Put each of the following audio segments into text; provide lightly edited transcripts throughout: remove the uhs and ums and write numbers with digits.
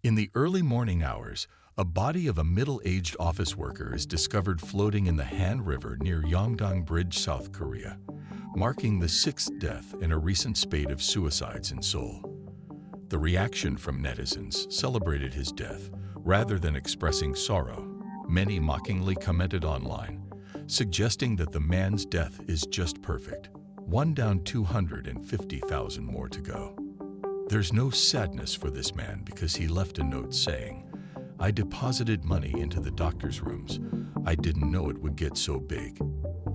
In the early morning hours, a body of a middle-aged office worker is discovered floating in the Han River near Yongdong Bridge, South Korea, marking the sixth death in a recent spate of suicides in Seoul. The reaction from netizens celebrated his death rather than expressing sorrow. Many mockingly commented online, suggesting that the man's death is just perfect. One down, 250,000 more to go. There's no sadness for this man because he left a note saying, "I deposited money into the doctor's rooms. I didn't know it would get so big."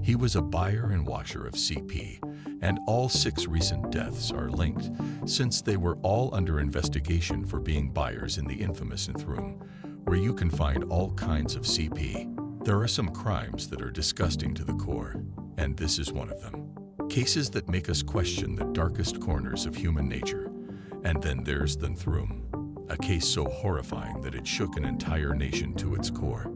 He was a buyer and washer of CP, and all 6 recent deaths are linked since they were all under investigation for being buyers in the infamous Nth Room, where you can find all kinds of CP. There are some crimes that are disgusting to the core, and this is one of them. Cases that make us question the darkest corners of human nature. And then there's the Nth Room, a case so horrifying that it shook an entire nation to its core.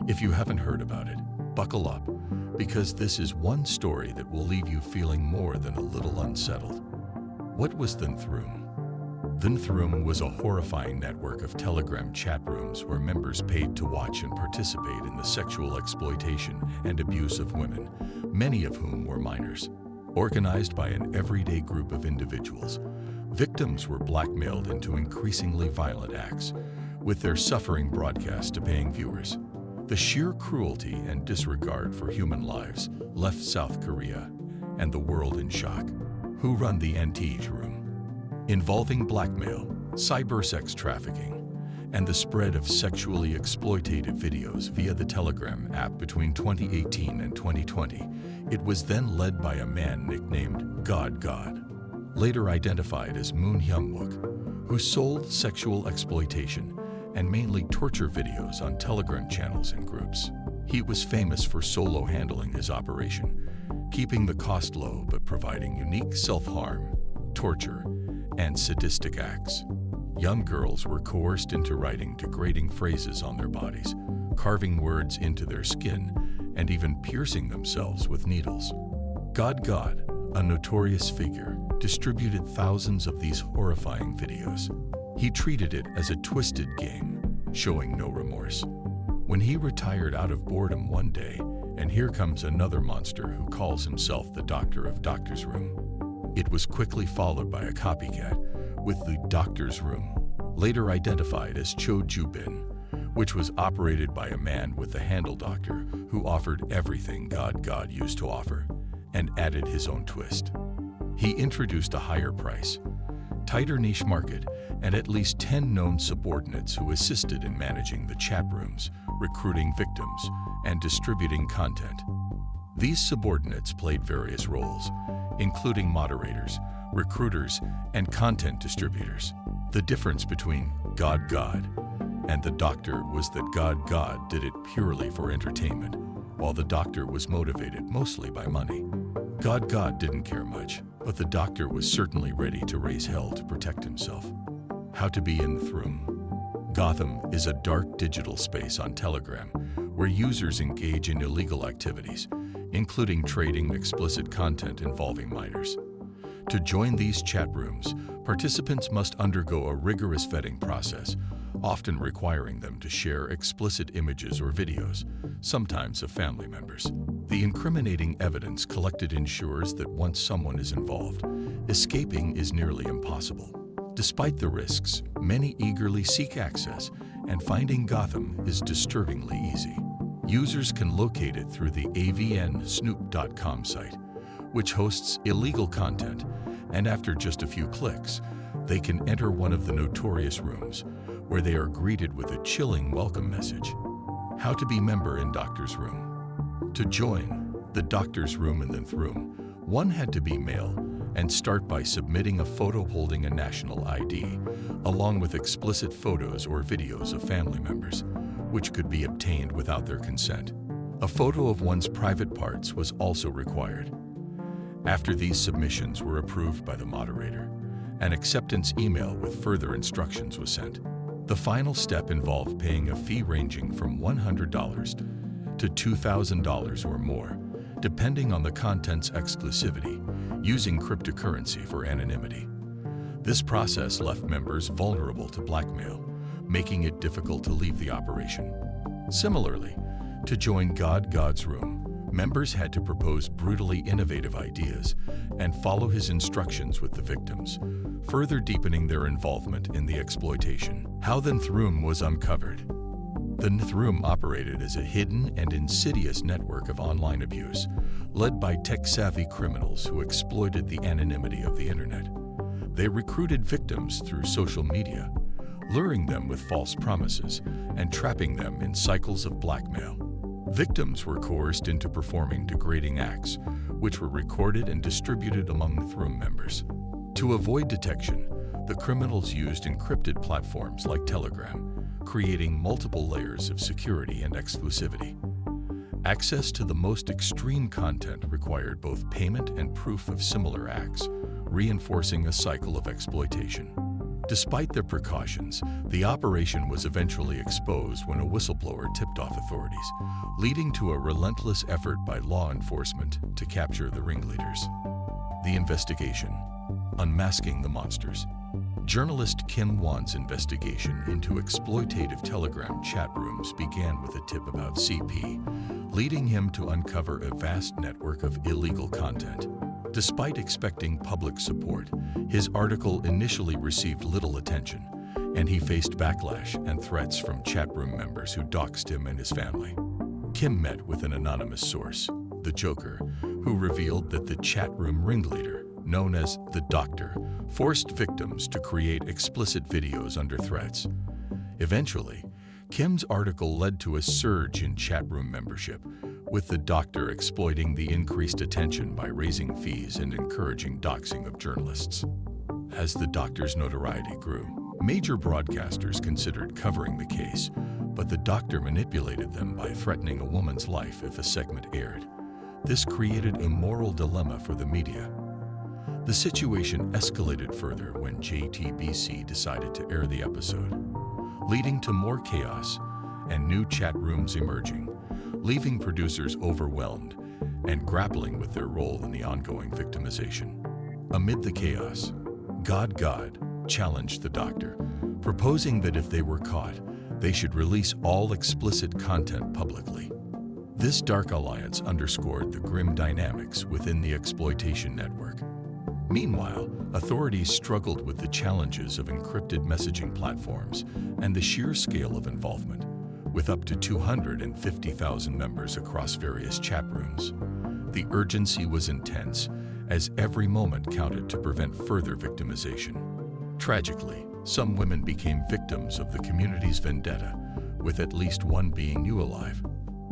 If you haven't heard about it, buckle up, because this is one story that will leave you feeling more than a little unsettled. What was the Nth Room? The Nth Room was a horrifying network of Telegram chat rooms where members paid to watch and participate in the sexual exploitation and abuse of women, many of whom were minors. Organized by an everyday group of individuals, victims were blackmailed into increasingly violent acts, with their suffering broadcast to paying viewers. The sheer cruelty and disregard for human lives left South Korea and the world in shock. Who run the Nth Room? Involving blackmail, cybersex trafficking, and the spread of sexually exploitative videos via the Telegram app between 2018 and 2020, it was then led by a man nicknamed God, later identified as Moon Hyung-wook, who sold sexual exploitation and mainly torture videos on Telegram channels and groups. He was famous for solo handling his operation, keeping the cost low but providing unique self-harm, torture, and sadistic acts. Young girls were coerced into writing degrading phrases on their bodies, carving words into their skin, and even piercing themselves with needles. God, a notorious figure, distributed thousands of these horrifying videos. He treated it as a twisted game, showing no remorse. When he retired out of boredom one day, and here comes another monster who calls himself the Doctor of Doctor's Room. It was quickly followed by a copycat, with the Doctor's Room, later identified as Cho Ju-bin, which was operated by a man with the handle Doctor who offered everything God used to offer, and added his own twist. He introduced a higher price, tighter niche market, and at least 10 known subordinates who assisted in managing the chat rooms, recruiting victims, and distributing content. These subordinates played various roles, including moderators, recruiters, and content distributors. The difference between God and the Doctor was that God did it purely for entertainment, while the Doctor was motivated mostly by money. God didn't care much, but the Doctor was certainly ready to raise hell to protect himself. How to be in Nth Room. Gotham is a dark digital space on Telegram where users engage in illegal activities, including trading explicit content involving minors. To join these chat rooms, participants must undergo a rigorous vetting process, often requiring them to share explicit images or videos, sometimes of family members. The incriminating evidence collected ensures that once someone is involved, escaping is nearly impossible. Despite the risks, many eagerly seek access, and finding Gotham is disturbingly easy. Users can locate it through the avnsnoop.com site, which hosts illegal content, and after just a few clicks, they can enter one of the notorious rooms, where they are greeted with a chilling welcome message. How to be member in Doctor's Room. To join the Doctor's Room in the Nth Room, one had to be male and start by submitting a photo holding a national ID, along with explicit photos or videos of family members, which could be obtained without their consent. A photo of one's private parts was also required. After these submissions were approved by the moderator, an acceptance email with further instructions was sent. The final step involved paying a fee ranging from $100 to $2,000 or more, depending on the content's exclusivity, using cryptocurrency for anonymity. This process left members vulnerable to blackmail, making it difficult to leave the operation. Similarly, to join God's Room, members had to propose brutally innovative ideas and follow his instructions with the victims, further deepening their involvement in the exploitation. How the Nth Room was uncovered. The Nth Room operated as a hidden and insidious network of online abuse, led by tech-savvy criminals who exploited the anonymity of the internet. They recruited victims through social media, luring them with false promises and trapping them in cycles of blackmail. Victims were coerced into performing degrading acts, which were recorded and distributed among Nth Room members. To avoid detection, the criminals used encrypted platforms like Telegram, creating multiple layers of security and exclusivity. Access to the most extreme content required both payment and proof of similar acts, reinforcing a cycle of exploitation. Despite their precautions, the operation was eventually exposed when a whistleblower tipped off authorities, leading to a relentless effort by law enforcement to capture the ringleaders. The investigation. Unmasking the monsters. Journalist Kim Wan's investigation into exploitative Telegram chat rooms began with a tip about CP, leading him to uncover a vast network of illegal content. Despite expecting public support, his article initially received little attention, and he faced backlash and threats from chat room members who doxed him and his family. Kim met with an anonymous source, the Joker, who revealed that the chat room ringleader, known as the Doctor, forced victims to create explicit videos under threats. Eventually, Kim's article led to a surge in chat room membership, with the Doctor exploiting the increased attention by raising fees and encouraging doxing of journalists. As the Doctor's notoriety grew, major broadcasters considered covering the case, but the Doctor manipulated them by threatening a woman's life if a segment aired. This created a moral dilemma for the media. The situation escalated further when JTBC decided to air the episode, leading to more chaos and new chat rooms emerging, leaving producers overwhelmed and grappling with their role in the ongoing victimization. Amid the chaos, God challenged the Doctor, proposing that if they were caught, they should release all explicit content publicly. This dark alliance underscored the grim dynamics within the exploitation network. Meanwhile, authorities struggled with the challenges of encrypted messaging platforms and the sheer scale of involvement. With up to 250,000 members across various chat rooms, the urgency was intense, as every moment counted to prevent further victimization. Tragically, some women became victims of the community's vendetta, with at least one being new alive.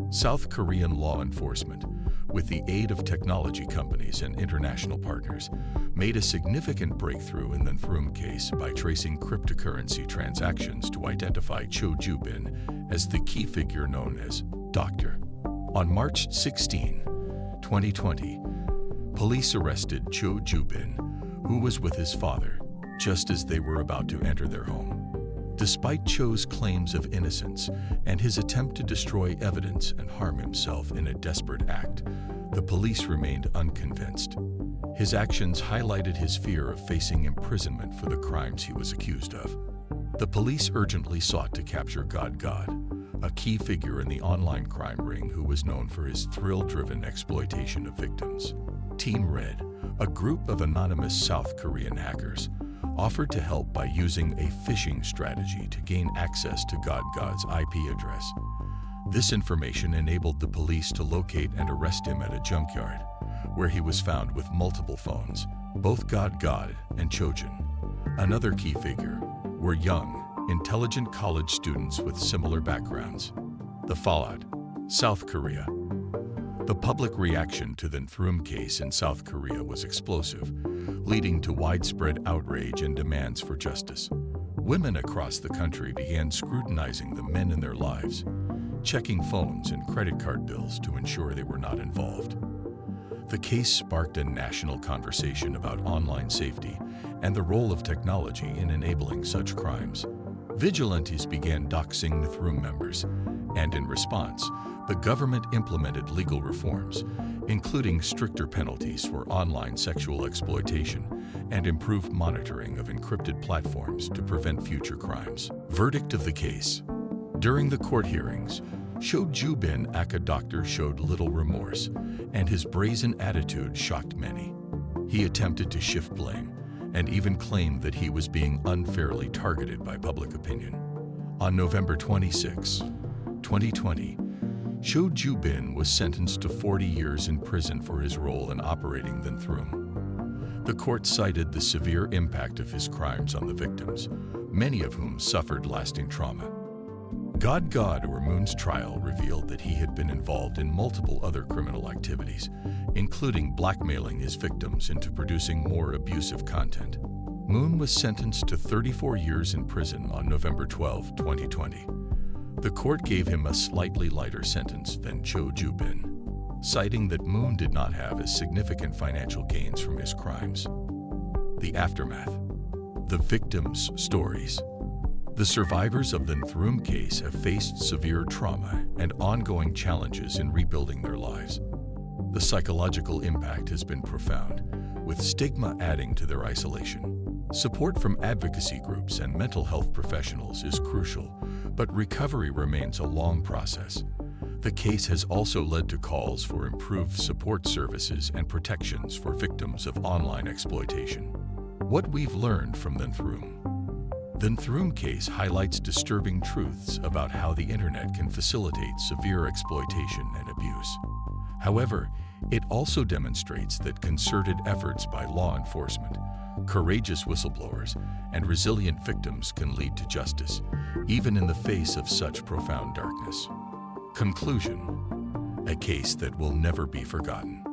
South Korean law enforcement, with the aid of technology companies and international partners, made a significant breakthrough in the Nth Room case by tracing cryptocurrency transactions to identify Cho Joo-bin as the key figure known as Doctor. On March 16, 2020, police arrested Cho Joo-bin, who was with his father, just as they were about to enter their home. Despite Cho's claims of innocence and his attempt to destroy evidence and harm himself in a desperate act, the police remained unconvinced. His actions highlighted his fear of facing imprisonment for the crimes he was accused of. The police urgently sought to capture God, a key figure in the online crime ring who was known for his thrill-driven exploitation of victims. Team Red, a group of anonymous South Korean hackers, offered to help by using a phishing strategy to gain access to God's IP address. This information enabled the police to locate and arrest him at a junkyard, where he was found with multiple phones, both God and Chojin. Another key figure were young, intelligent college students with similar backgrounds. The fallout: South Korea. The public reaction to the Nth Room case in South Korea was explosive, leading to widespread outrage and demands for justice. Women across the country began scrutinizing the men in their lives, checking phones and credit card bills to ensure they were not involved. The case sparked a national conversation about online safety and the role of technology in enabling such crimes. Vigilantes began doxing Nth Room members, and in response, the government implemented legal reforms, including stricter penalties for online sexual exploitation and improved monitoring of encrypted platforms to prevent future crimes. Verdict of the case. During the court hearings, Cho Ju-bin, aka doctor, showed little remorse, and his brazen attitude shocked many. He attempted to shift blame and even claimed that he was being unfairly targeted by public opinion. On November 26, 2020, Cho Ju-bin was sentenced to 40 years in prison for his role in operating the Nth Room. The court cited the severe impact of his crimes on the victims, many of whom suffered lasting trauma. God or Moon's trial revealed that he had been involved in multiple other criminal activities, including blackmailing his victims into producing more abusive content. Moon was sentenced to 34 years in prison on November 12, 2020. The court gave him a slightly lighter sentence than Cho Ju-bin, citing that Moon did not have as significant financial gains from his crimes. The aftermath. The victims' stories. The survivors of the Nth Room case have faced severe trauma and ongoing challenges in rebuilding their lives. The psychological impact has been profound, with stigma adding to their isolation. Support from advocacy groups and mental health professionals is crucial, but recovery remains a long process. The case has also led to calls for improved support services and protections for victims of online exploitation. What we've learned from the Nth Room. The Nth Room case highlights disturbing truths about how the internet can facilitate severe exploitation and abuse. However, it also demonstrates that concerted efforts by law enforcement, courageous whistleblowers, and resilient victims can lead to justice, even in the face of such profound darkness. Conclusion. A case that will never be forgotten.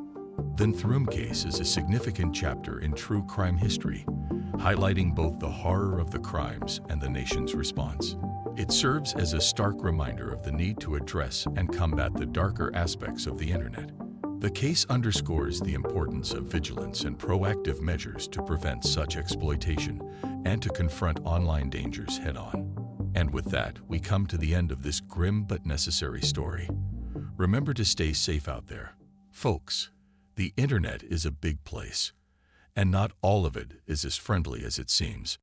The Nth Room case is a significant chapter in true crime history, highlighting both the horror of the crimes and the nation's response. It serves as a stark reminder of the need to address and combat the darker aspects of the internet. The case underscores the importance of vigilance and proactive measures to prevent such exploitation and to confront online dangers head-on. And with that, we come to the end of this grim but necessary story. Remember to stay safe out there. Folks, the internet is a big place, and not all of it is as friendly as it seems.